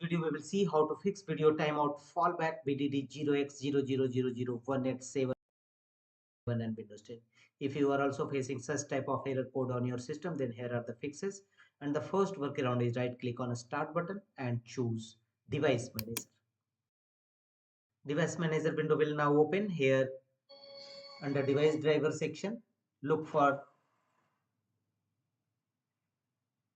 video we will see how to fix video timeout fallback BDD 0x00000187 and Windows 10. If you are also facing such type of error code on your system, then here are the fixes. And the first workaround is right click on a start button and choose device manager. Device manager window will now open. Here under device driver section, look for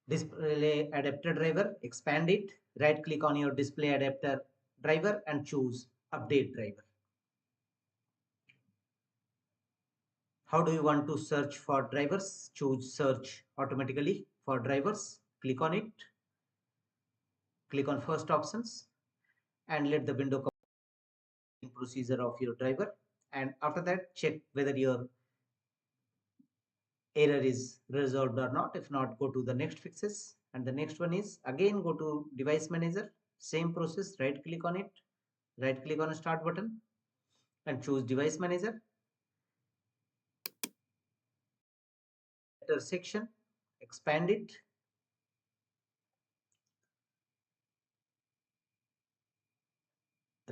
display adapter driver, expand it, right click on your display adapter driver and choose update driver. How do you want to search for drivers? Choose search automatically for drivers, click on it, click on first options and let the window come procedure of your driver, and after that check whether your error is resolved or not. If not, go to the next fixes, and the next one is again go to device manager, same process, right click on it, right click on a start button and choose device manager. Section, expand it,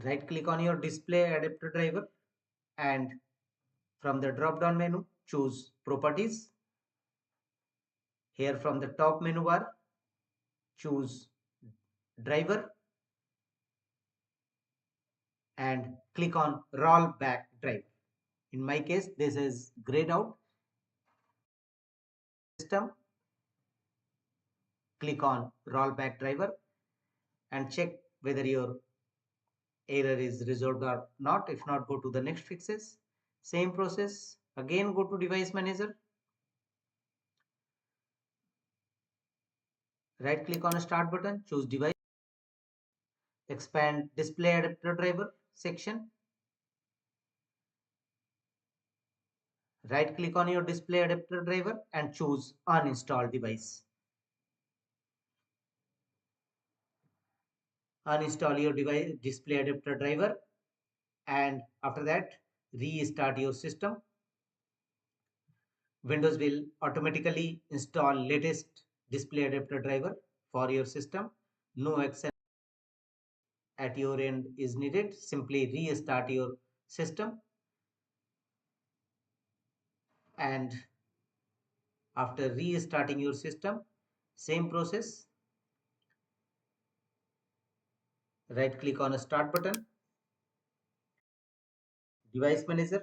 right click on your display adapter driver and from the drop down menu choose properties. Here from the top menu bar choose driver and click on rollback driver. In my case this is grayed out. System, click on rollback driver and check whether your error is resolved or not. If not, go to the next fixes, same process, again go to device manager, right click on a start button, choose device, expand display adapter driver section, right click on your display adapter driver and choose uninstall device. Uninstall your device display adapter driver and after that restart your system. Windows will automatically install latest display adapter driver for your system. No action at your end is needed. Simply restart your system and after restarting your system, same process, right click on a start button, device manager,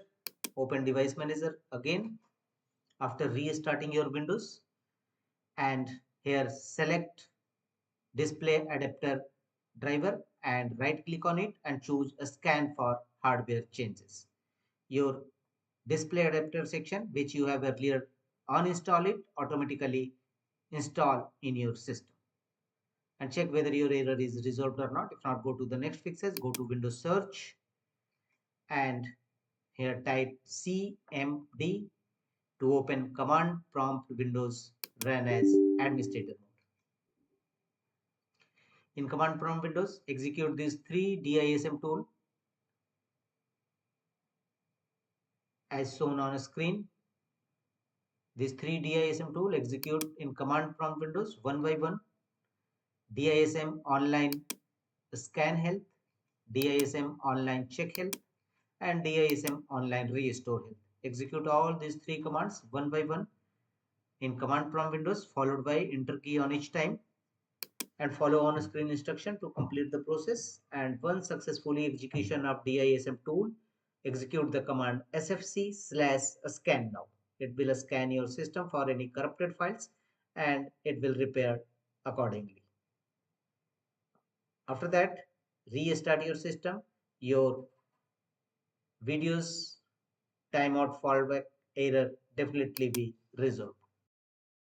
open device manager again after restarting your Windows and here select display adapter driver and right click on it and choose a scan for hardware changes. Your display adapter section which you have earlier uninstall it automatically install in your system and check whether your error is resolved or not. If not, go to the next fixes, go to Windows search and here type CMD to open command prompt Windows run as administrator mode. In command prompt Windows, execute these three DISM tool as shown on a screen. These three DISM tool execute in command prompt Windows one by one. DISM online scan health, DISM online check health and DISM online restore health. Execute all these three commands one by one in command prompt Windows followed by enter key on each time and follow on screen instruction to complete the process. And once successfully execution of DISM tool, execute the command sfc/scan now. It will scan your system for any corrupted files and it will repair accordingly. After that, restart your system. Your videos timeout fallback error definitely be resolved.